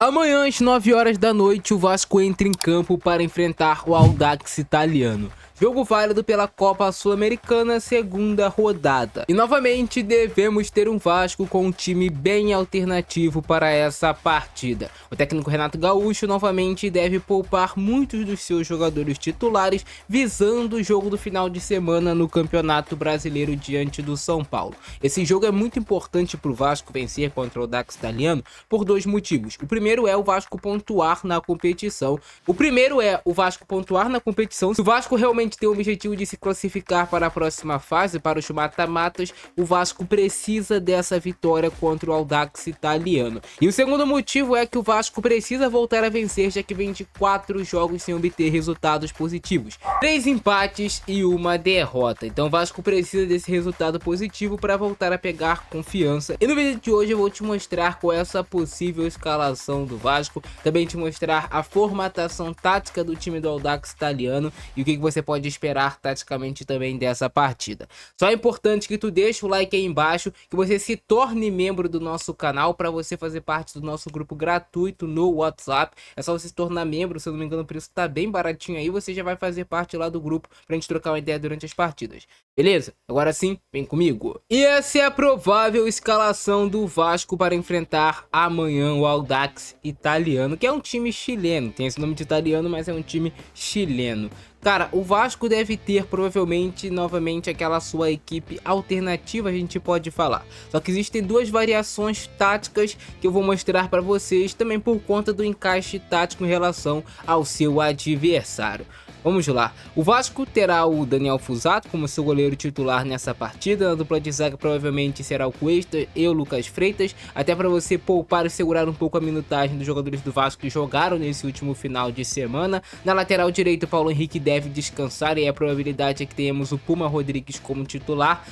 Amanhã, às 9 horas da noite, o Vasco entra em campo para enfrentar o Audax Italiano. Jogo válido pela Copa Sul-Americana, segunda rodada. E novamente devemos ter um Vasco com um time bem alternativo para essa partida. O técnico Renato Gaúcho novamente deve poupar muitos dos seus jogadores titulares, visando o jogo do final de semana no Campeonato Brasileiro diante do São Paulo. Esse jogo é muito importante para o Vasco vencer contra o Audax Italiano por dois motivos. O primeiro é o Vasco pontuar na competição. Se o Vasco realmente tem o objetivo de se classificar para a próxima fase, para os mata-matas, o Vasco precisa dessa vitória contra o Audax Italiano. E o segundo motivo é que o Vasco precisa voltar a vencer, já que vem de 4 jogos sem obter resultados positivos, 3 empates e uma derrota. Então o Vasco precisa desse resultado positivo para voltar a pegar confiança. E no vídeo de hoje eu vou te mostrar qual é essa possível escalação do Vasco, também te mostrar a formatação tática do time do Audax Italiano e o que você pode esperar taticamente também dessa partida. Só é importante que tu deixe o like aí embaixo, que você se torne membro do nosso canal para você fazer parte do nosso grupo gratuito no WhatsApp. É só você se tornar membro, se eu não me engano o preço tá bem baratinho aí, você já vai fazer parte lá do grupo pra gente trocar uma ideia durante as partidas. Beleza? Agora sim, vem comigo. E essa é a provável escalação do Vasco para enfrentar amanhã o Audax Italiano, que é um time chileno. Tem esse nome de italiano, mas é um time chileno. Cara, o Vasco deve ter provavelmente novamente aquela sua equipe alternativa, a gente pode falar. Só que existem duas variações táticas que eu vou mostrar para vocês, também por conta do encaixe tático em relação ao seu adversário. Vamos lá, o Vasco terá o Daniel Fusato como seu goleiro titular nessa partida. Na dupla de zaga provavelmente será o Cuesta e o Lucas Freitas, até para você poupar e segurar um pouco a minutagem dos jogadores do Vasco que jogaram nesse último final de semana. Na lateral direita o Paulo Henrique deve descansar e a probabilidade é que tenhamos o Puma Rodrigues como titular.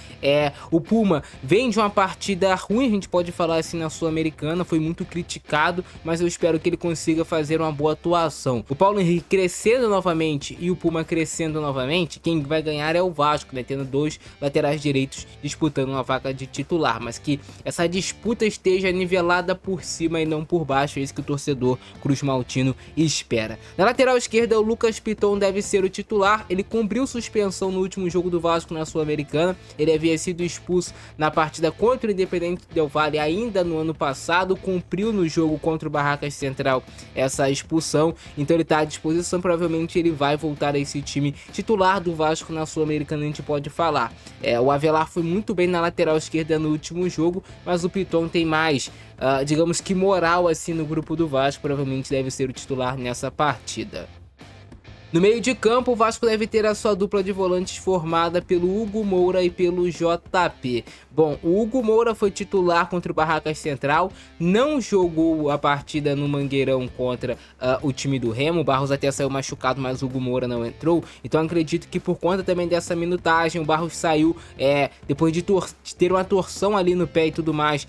O Puma vem de uma partida ruim, a gente pode falar assim, na Sul-Americana, foi muito criticado, mas eu espero que ele consiga fazer uma boa atuação. O Paulo Henrique crescendo novamente e o Puma crescendo novamente, quem vai ganhar é o Vasco, né, tendo dois laterais direitos disputando uma vaga de titular, mas que essa disputa esteja nivelada por cima e não por baixo, é isso que o torcedor cruzmaltino espera. Na lateral esquerda o Lucas Piton deve ser o titular, ele cumpriu suspensão no último jogo do Vasco na Sul-Americana, ele havia sido expulso na partida contra o Independente Del Valle ainda no ano passado, cumpriu no jogo contra o Barracas Central essa expulsão, então ele está à disposição, provavelmente ele vai voltar a esse time titular do Vasco na Sul-Americana, a gente pode falar. O Avelar foi muito bem na lateral esquerda no último jogo, mas o Piton tem mais, digamos que moral assim no grupo do Vasco, provavelmente deve ser o titular nessa partida. No meio de campo, o Vasco deve ter a sua dupla de volantes formada pelo Hugo Moura e pelo JP. Bom, o Hugo Moura foi titular contra o Barracas Central, não jogou a partida no Mangueirão contra o time do Remo. O Barros até saiu machucado, mas o Hugo Moura não entrou. Então acredito que por conta também dessa minutagem, o Barros saiu depois de ter uma torção ali no pé e tudo mais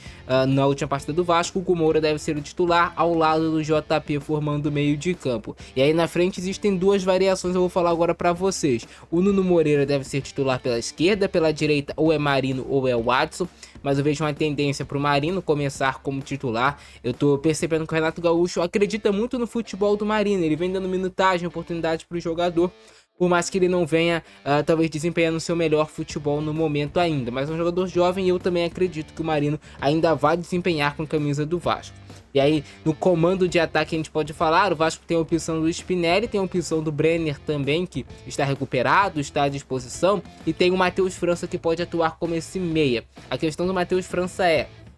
na última partida do Vasco. O Hugo Moura deve ser o titular ao lado do JP formando o meio de campo. E aí na frente existem duas variações, eu vou falar agora para vocês. O Nuno Moreira deve ser titular pela esquerda, pela direita ou é Marino ou é Watson, mas eu vejo uma tendência para o Marino começar como titular. Eu tô percebendo que o Renato Gaúcho acredita muito no futebol do Marino, ele vem dando minutagem, oportunidade para o jogador, por mais que ele não venha talvez desempenhando seu melhor futebol no momento ainda, mas é um jogador jovem e eu também acredito que o Marino ainda vai desempenhar com a camisa do Vasco. E aí, no comando de ataque a gente pode falar, o Vasco tem a opção do Spinelli, tem a opção do Brenner também, que está recuperado, está à disposição, e tem o Matheus França que pode atuar como esse meia. A questão do Matheus França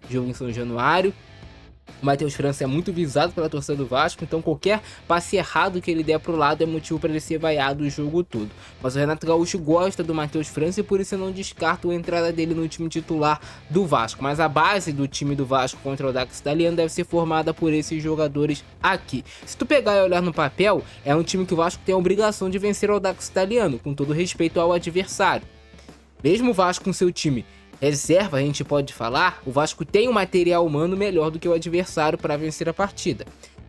jogo em São Januário, o Matheus França é muito visado pela torcida do Vasco, então qualquer passe errado que ele der pro lado é motivo para ele ser vaiado o jogo todo. Mas o Renato Gaúcho gosta do Matheus França e por isso eu não descarto a entrada dele no time titular do Vasco. Mas a base do time do Vasco contra o Audax Italiano deve ser formada por esses jogadores aqui. Se tu pegar e olhar no papel, é um time que o Vasco tem a obrigação de vencer o Audax Italiano, com todo respeito ao adversário. Mesmo o Vasco com seu time reserva, a gente pode falar, o Vasco tem um material humano melhor do que o adversário para vencer a partida.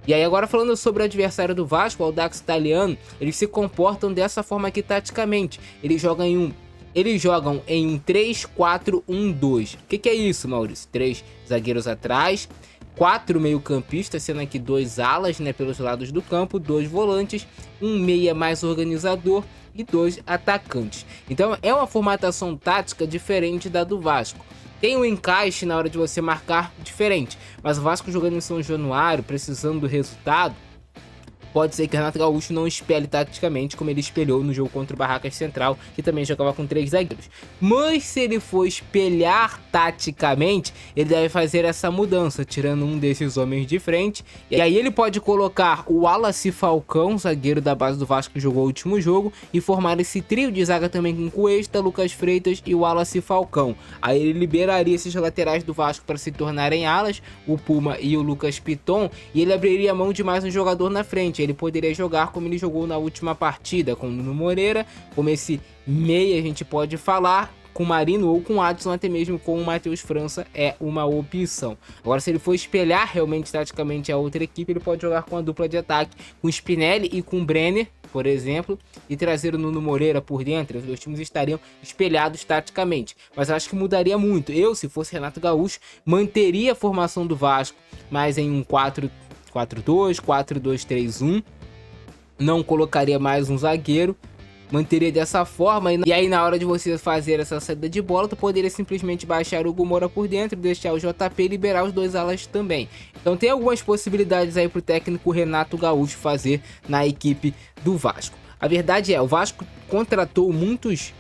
E aí agora falando sobre o adversário do Vasco, o Audax Italiano, eles se comportam dessa forma aqui taticamente. Eles jogam em um 3-4-1-2. O que é isso, Maurício? 3 zagueiros atrás, 4 meio-campistas, sendo aqui 2 alas, né, pelos lados do campo, 2 volantes, um meia mais organizador e 2 atacantes. Então é uma formatação tática diferente da do Vasco. Tem um encaixe na hora de você marcar diferente, mas o Vasco jogando em São Januário, precisando do resultado, pode ser que o Renato Gaúcho não espelhe taticamente como ele espelhou no jogo contra o Barracas Central, que também jogava com 3 zagueiros. Mas se ele for espelhar taticamente, ele deve fazer essa mudança, tirando um desses homens de frente. E aí ele pode colocar o Wallace Falcão, zagueiro da base do Vasco que jogou o último jogo, e formar esse trio de zaga também com Cuesta, Lucas Freitas e o Wallace Falcão. Aí ele liberaria esses laterais do Vasco para se tornarem alas, o Puma e o Lucas Piton, e ele abriria mão de mais um jogador na frente. Ele poderia jogar como ele jogou na última partida, com o Nuno Moreira, como esse meia a gente pode falar, com o Marino ou com o Adson, até mesmo com o Matheus França é uma opção. Agora, se ele for espelhar realmente taticamente a outra equipe, ele pode jogar com a dupla de ataque, com Spinelli e com Brenner, por exemplo, e trazer o Nuno Moreira por dentro. Os dois times estariam espelhados taticamente, mas eu acho que mudaria muito. Eu, se fosse Renato Gaúcho, manteria a formação do Vasco, mas em um 4-4-2, 4-2-3-1, não colocaria mais um zagueiro, manteria dessa forma, e aí na hora de você fazer essa saída de bola, tu poderia simplesmente baixar o Hugo Moura por dentro, deixar o JP e liberar os 2 alas também. Então tem algumas possibilidades aí pro técnico Renato Gaúcho fazer na equipe do Vasco. A verdade é, o Vasco contratou muitos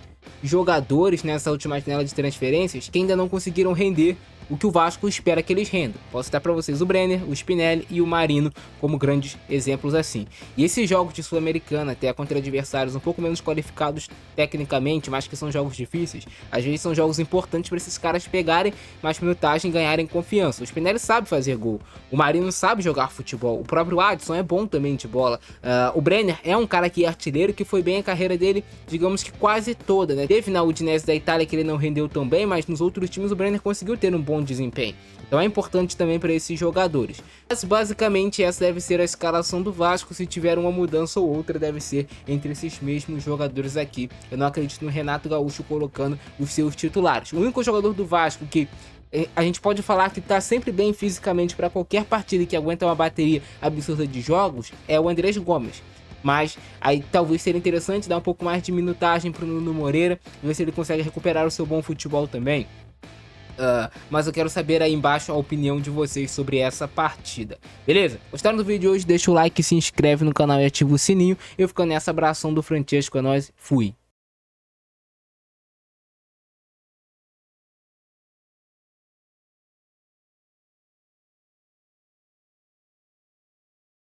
jogadores nessa última janela de transferências que ainda não conseguiram render o que o Vasco espera que eles rendam. Posso citar para vocês o Brenner, o Spinelli e o Marino como grandes exemplos assim. E esses jogos de Sul-Americana, até contra adversários um pouco menos qualificados tecnicamente, mas que são jogos difíceis, às vezes são jogos importantes para esses caras pegarem mais minutagem e ganharem confiança. O Spinelli sabe fazer gol, o Marino sabe jogar futebol, o próprio Adson é bom também de bola, o Brenner é um cara que é artilheiro, que foi bem a carreira dele, digamos que quase toda, né? Teve na Udinese da Itália que ele não rendeu tão bem, mas nos outros times o Brenner conseguiu ter um bom desempenho. Então é importante também para esses jogadores. Mas basicamente essa deve ser a escalação do Vasco. Se tiver uma mudança ou outra, deve ser entre esses mesmos jogadores aqui. Eu não acredito no Renato Gaúcho colocando os seus titulares. O único jogador do Vasco que a gente pode falar que tá sempre bem fisicamente para qualquer partida e que aguenta uma bateria absurda de jogos é o Andrés Gomes. Mas aí talvez seria interessante dar um pouco mais de minutagem para o Nuno Moreira, ver se ele consegue recuperar o seu bom futebol também. Mas eu quero saber aí embaixo a opinião de vocês sobre essa partida. Beleza? Gostaram do vídeo de hoje? Deixa o like, se inscreve no canal e ativa o sininho. Eu fico nessa, abração do Francesco, é nóis, fui!